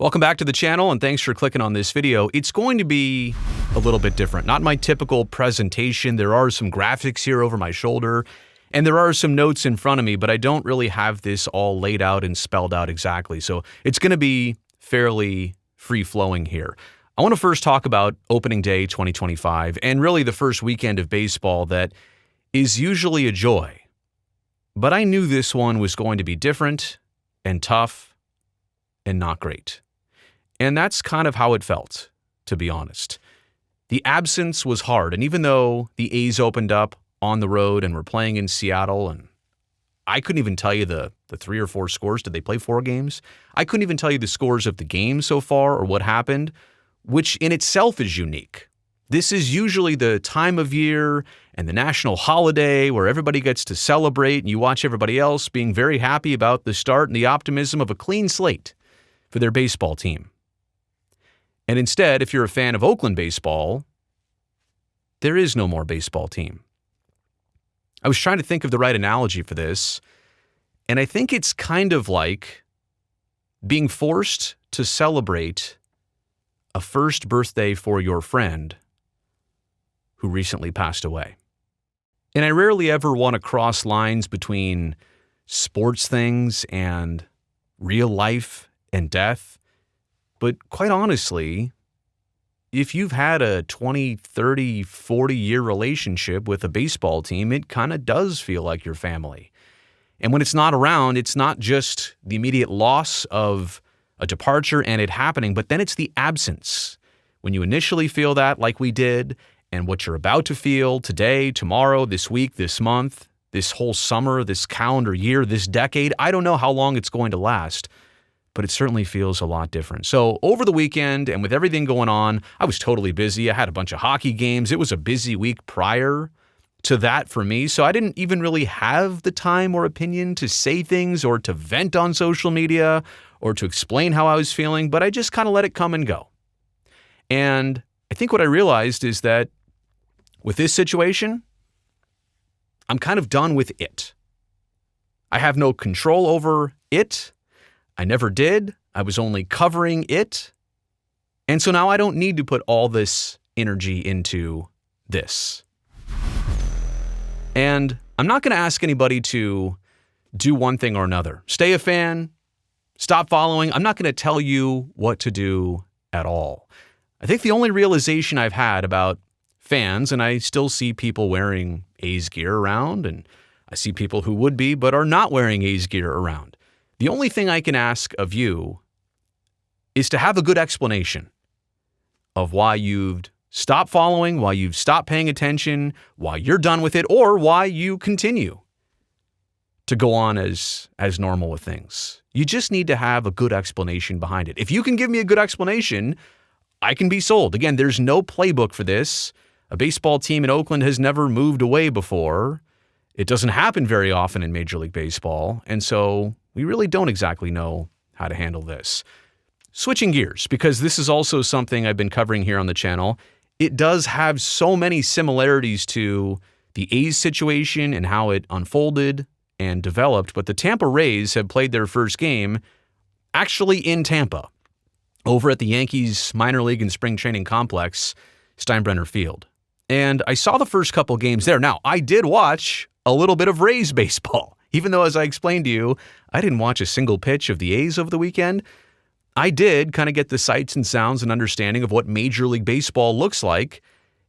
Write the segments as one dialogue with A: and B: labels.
A: Welcome back to the channel, and thanks for clicking on this video. It's going to be a little bit different. Not my typical presentation. There are some graphics here over my shoulder, and there are some notes in front of me, but I don't really have this all laid out and spelled out exactly. So it's going to be fairly free-flowing here. I want to first talk about opening day 2025, and really the first weekend of baseball that is usually a joy. But I knew this one was going to be different and tough and not great. And that's kind of how it felt, to be honest. The absence was hard, and even though the A's opened up on the road and were playing in Seattle, and I couldn't even tell you the 3 or 4 scores. Did they play 4 games? I couldn't even tell you the scores of the game so far or what happened, which in itself is unique. This is usually the time of year and the national holiday where everybody gets to celebrate, and you watch everybody else being very happy about the start and the optimism of a clean slate for their baseball team. And instead, if you're a fan of Oakland baseball, there is no more baseball team. I was trying to think of the right analogy for this, and I think it's kind of like being forced to celebrate a first birthday for your friend who recently passed away. And I rarely ever want to cross lines between sports things and real life and death. But quite honestly, if you've had a 20, 30, 40-year relationship with a baseball team, it kind of does feel like your family. And when it's not around, it's not just the immediate loss of a departure and it happening, but then it's the absence. When you initially feel that, like we did, and what you're about to feel today, tomorrow, this week, this month, this whole summer, this calendar year, this decade, I don't know how long it's going to last, but it certainly feels a lot different. So over the weekend and with everything going on, I was totally busy. I had a bunch of hockey games. It was a busy week prior to that for me. So I didn't even really have the time or opinion to say things or to vent on social media or to explain how I was feeling, but I just kind of let it come and go. And I think what I realized is that with this situation, I'm kind of done with it. I have no control over it. I never did. I was only covering it. And so now I don't need to put all this energy into this. And I'm not going to ask anybody to do one thing or another. Stay a fan, stop following. I'm not going to tell you what to do at all. I think the only realization I've had about fans, and I still see people wearing A's gear around, and I see people who would be but are not wearing A's gear around. The only thing I can ask of you is to have a good explanation of why you've stopped following, why you've stopped paying attention, why you're done with it, or why you continue to go on as normal with things. You just need to have a good explanation behind it. If you can give me a good explanation, I can be sold. Again, there's no playbook for this. A baseball team in Oakland has never moved away before. It doesn't happen very often in Major League Baseball, and so we really don't exactly know how to handle this. Switching gears, because this is also something I've been covering here on the channel, it does have so many similarities to the A's situation and how it unfolded and developed, but the Tampa Rays have played their first game actually in Tampa, over at the Yankees minor league and spring training complex, Steinbrenner Field. And I saw the first couple games there. Now, I did watch a little bit of Rays baseball. Even though, as I explained to you, I didn't watch a single pitch of the A's over the weekend, I did kind of get the sights and sounds and understanding of what Major League Baseball looks like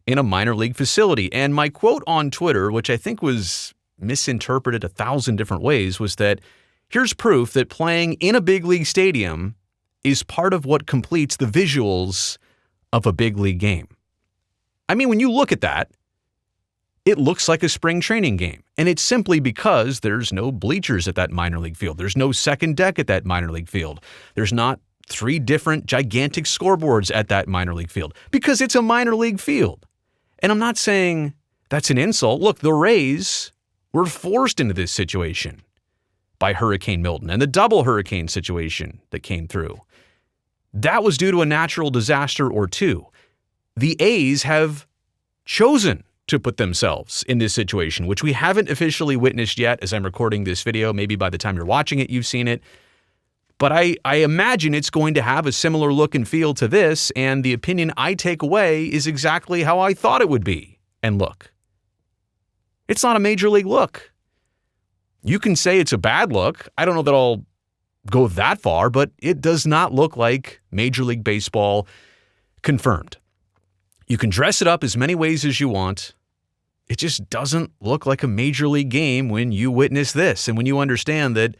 A: in a minor league facility. And my quote on Twitter, which I think was misinterpreted 1,000 different ways, was that here's proof that playing in a big league stadium is part of what completes the visuals of a big league game. I mean, when you look at that, it looks like a spring training game. And it's simply because there's no bleachers at that minor league field. There's no second deck at that minor league field. There's not 3 different gigantic scoreboards at that minor league field because it's a minor league field. And I'm not saying that's an insult. Look, the Rays were forced into this situation by Hurricane Milton and the double hurricane situation that came through. That was due to a natural disaster or two. The A's have chosen to put themselves in this situation, which we haven't officially witnessed yet as I'm recording this video. Maybe by the time you're watching it, you've seen it. But I imagine it's going to have a similar look and feel to this, and the opinion I take away is exactly how I thought it would be and look. It's not a major league look. You can say it's a bad look. I don't know that I'll go that far, but it does not look like Major League Baseball confirmed. You can dress it up as many ways as you want. It just doesn't look like a major league game when you witness this and when you understand that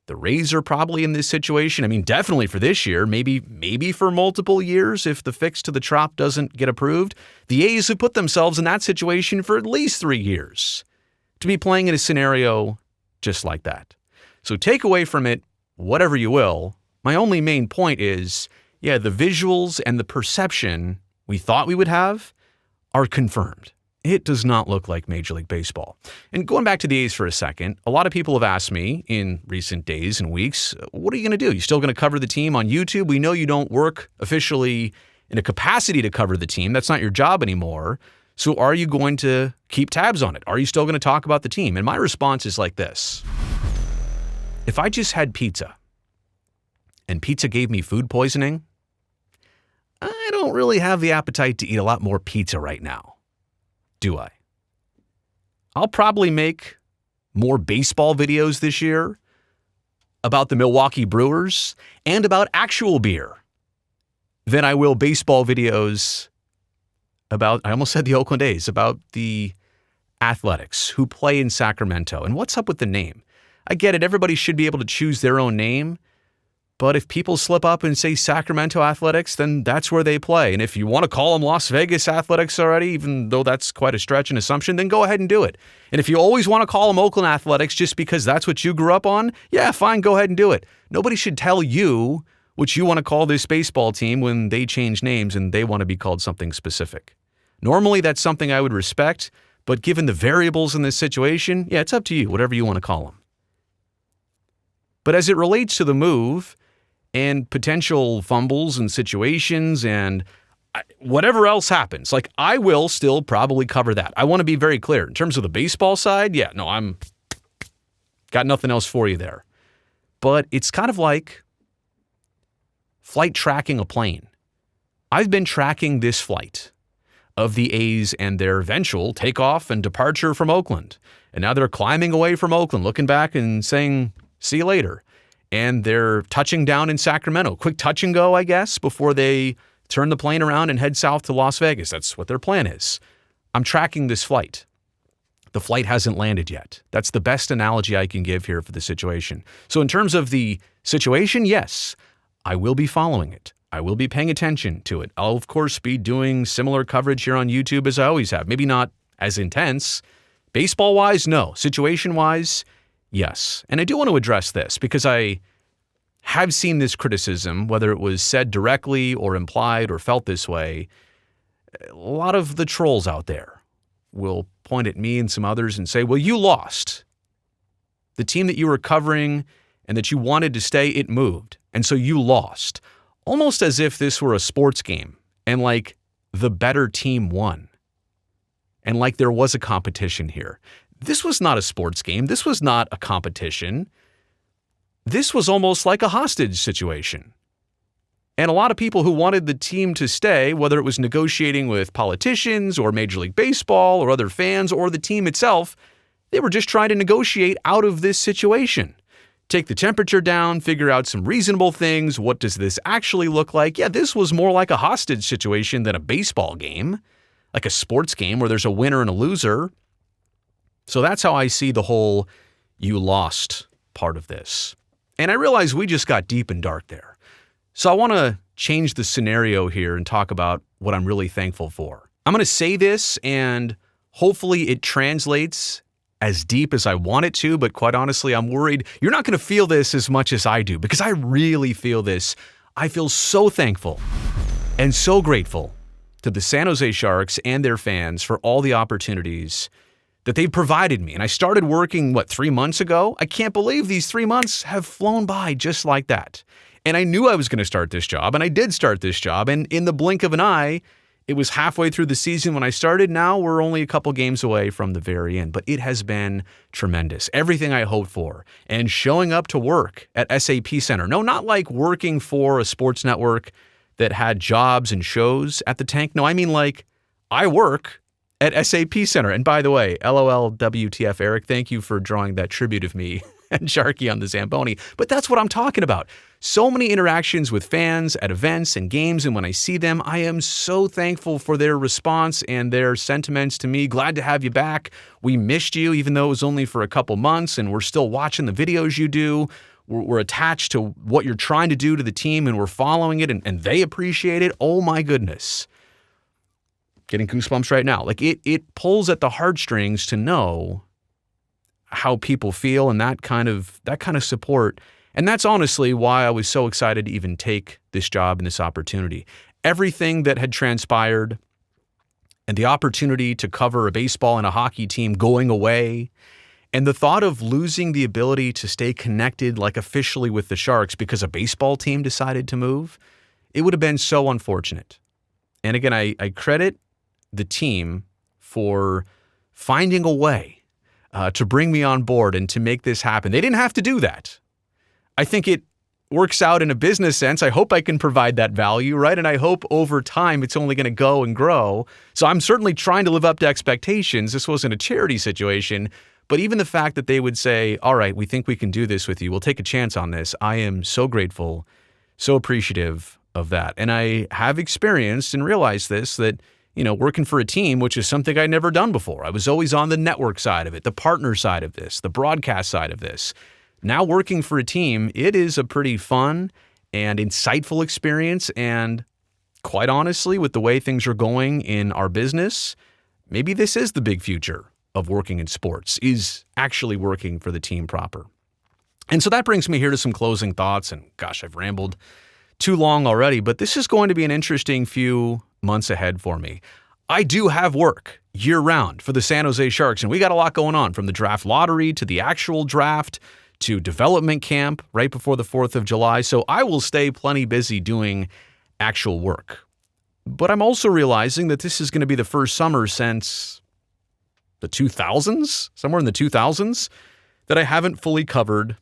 A: the Rays are probably in this situation. I mean, definitely for this year, maybe for multiple years if the fix to the Trop doesn't get approved. The A's have put themselves in that situation for at least 3 years to be playing in a scenario just like that. So take away from it whatever you will. My only main point is, yeah, the visuals and the perception we thought we would have are confirmed. It does not look like Major League Baseball. And going back to the A's for a second, a lot of people have asked me in recent days and weeks, what are you going to do? You still going to cover the team on YouTube? We know you don't work officially in a capacity to cover the team. That's not your job anymore. So are you going to keep tabs on it? Are you still going to talk about the team? And my response is like this. If I just had pizza and pizza gave me food poisoning, I don't really have the appetite to eat a lot more pizza right now. Do I? I'll probably make more baseball videos this year about the Milwaukee Brewers and about actual beer than I will baseball videos about, I almost said the Oakland A's, about the Athletics who play in Sacramento. And what's up with the name? I get it. Everybody should be able to choose their own name. But if people slip up and say Sacramento Athletics, then that's where they play. And if you want to call them Las Vegas Athletics already, even though that's quite a stretch and assumption, then go ahead and do it. And if you always want to call them Oakland Athletics just because that's what you grew up on, yeah, fine, go ahead and do it. Nobody should tell you what you want to call this baseball team when they change names and they want to be called something specific. Normally, that's something I would respect, but given the variables in this situation, yeah, it's up to you, whatever you want to call them. But as it relates to the move and potential fumbles and situations and whatever else happens, like I will still probably cover that. I want to be very clear. In terms of the baseball side, yeah, no, I'm got nothing else for you there. But it's kind of like flight tracking a plane. I've been tracking this flight of the A's and their eventual takeoff and departure from Oakland. And now they're climbing away from Oakland, looking back and saying, see you later. And they're touching down in Sacramento. Quick touch and go, I guess, before they turn the plane around and head south to Las Vegas. That's what their plan is. I'm tracking this flight. The flight hasn't landed yet. That's the best analogy I can give here for the situation. So in terms of the situation, yes, I will be following it. I will be paying attention to it. I'll, of course, be doing similar coverage here on YouTube as I always have. Maybe not as intense. Baseball-wise, no. Situation-wise, yes. And I do want to address this because I have seen this criticism, whether it was said directly or implied or felt this way. A lot of the trolls out there will point at me and some others and say, well, you lost. The team that you were covering and that you wanted to stay, it moved. And so you lost. Almost as if this were a sports game and like the better team won. And like there was a competition here. This was not a sports game. This was not a competition. This was almost like a hostage situation. And a lot of people who wanted the team to stay, whether it was negotiating with politicians or Major League Baseball or other fans or the team itself, they were just trying to negotiate out of this situation. Take the temperature down, figure out some reasonable things. What does this actually look like? Yeah, this was more like a hostage situation than a baseball game, like a sports game where there's a winner and a loser. So that's how I see the whole you lost part of this. And I realize we just got deep and dark there. So I want to change the scenario here and talk about what I'm really thankful for. I'm going to say this and hopefully it translates as deep as I want it to, but quite honestly, I'm worried you're not going to feel this as much as I do because I really feel this. I feel so thankful and so grateful to the San Jose Sharks and their fans for all the opportunities that they've provided me. And I started working, 3 months ago? I can't believe these 3 months have flown by just like that. And I knew I was going to start this job, and I did start this job, and in the blink of an eye, It was halfway through the season when I started. Now we're only a couple games away from the very end, but it has been tremendous. Everything I hoped for, and showing up to work at SAP Center. No, not like working for a sports network that had jobs and shows at the tank. No, I mean like I work at SAP Center. And by the way, LOL WTF Eric, thank you for drawing that tribute of me and Sharky on the Zamboni. But that's what I'm talking about. So many interactions with fans at events and games, and when I see them, I am so thankful for their response and their sentiments to me. Glad to have you back. We missed you, even though it was only for a couple months, and we're still watching the videos you do. We're attached to what you're trying to do to the team, and we're following it, and they appreciate it. Oh my goodness. Getting goosebumps right now. Like it pulls at the heartstrings to know how people feel and that kind of support. And that's honestly why I was so excited to even take this job and this opportunity. Everything that had transpired and the opportunity to cover a baseball and a hockey team going away, and the thought of losing the ability to stay connected like officially with the Sharks because a baseball team decided to move, it would have been so unfortunate. And again, I credit the team for finding a way to bring me on board and to make this happen. They didn't have to do that. I think it works out in a business sense. I hope I can provide that value, right? And I hope over time it's only going to go and grow. So I'm certainly trying to live up to expectations. This wasn't a charity situation, but even the fact that they would say, all right, we think we can do this with you. We'll take a chance on this. I am so grateful, so appreciative of that. And I have experienced and realized this, that working for a team, which is something I'd never done before. I was always on the network side of it, the partner side of this, the broadcast side of this. Now working for a team, it is a pretty fun and insightful experience. And quite honestly, with the way things are going in our business, maybe this is the big future of working in sports, is actually working for the team proper. And so that brings me here to some closing thoughts. And gosh, I've rambled too long already, but this is going to be an interesting few months ahead for me. I do have work year-round for the San Jose Sharks, and we got a lot going on, from the draft lottery to the actual draft to development camp right before the 4th of July. So I will stay plenty busy doing actual work. But I'm also realizing that this is going to be the first summer since the 2000s, somewhere in the 2000s, that I haven't fully covered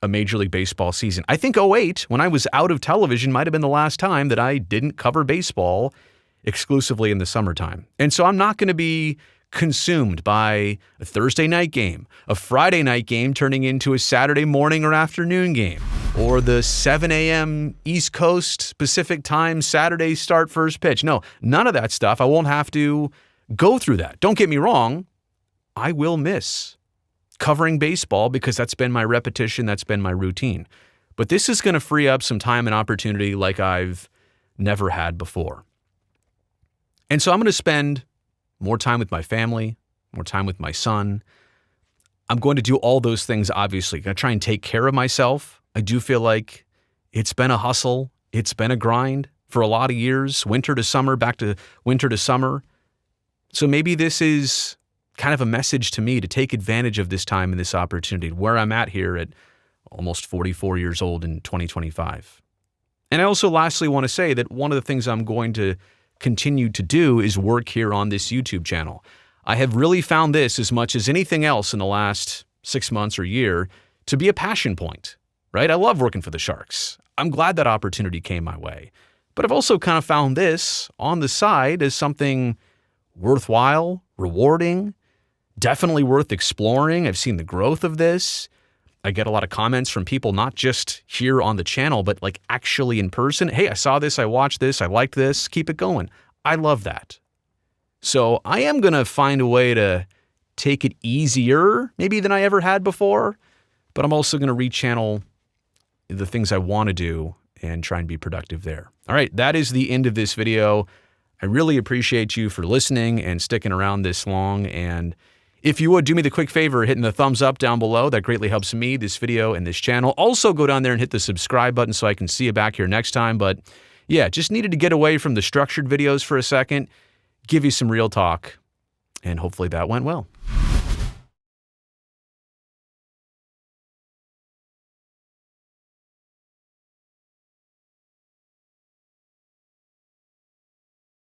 A: a Major League Baseball season. I think 2008, when I was out of television, might have been the last time that I didn't cover baseball exclusively in the summertime. And so I'm not going to be consumed by a Thursday night game, a Friday night game turning into a Saturday morning or afternoon game, or the 7 a.m. East Coast Pacific time Saturday start first pitch. No, none of that stuff. I won't have to go through that. Don't get me wrong. I will miss covering baseball because that's been my repetition, that's been my routine. But this is going to free up some time and opportunity like I've never had before. And so I'm going to spend more time with my family, more time with my son. I'm going to do all those things, obviously. I'm going to try and take care of myself. I do feel like it's been a hustle. It's been a grind for a lot of years, winter to summer, back to winter to summer. So maybe this is kind of a message to me to take advantage of this time and this opportunity, where I'm at here at almost 44 years old in 2025. And I also lastly want to say that one of the things I'm going to continue to do is work here on this YouTube channel. I have really found this, as much as anything else in the last 6 months or year, to be a passion point, right? I love working for the Sharks. I'm glad that opportunity came my way. But I've also kind of found this on the side as something worthwhile, rewarding, definitely worth exploring. I've seen the growth of this. I get a lot of comments from people, not just here on the channel, but like actually in person. Hey, I saw this, I watched this, I liked this, keep it going. I love that. So I am going to find a way to take it easier maybe than I ever had before, but I'm also going to rechannel the things I want to do and try and be productive there. All right, that is the end of this video. I really appreciate you for listening and sticking around this long. And if you would do me the quick favor, hitting the thumbs up down below, that greatly helps me, this video, and this channel. Also go down there and hit the subscribe button so I can see you back here next time. But yeah, just needed to get away from the structured videos for a second, give you some real talk, and hopefully that went well.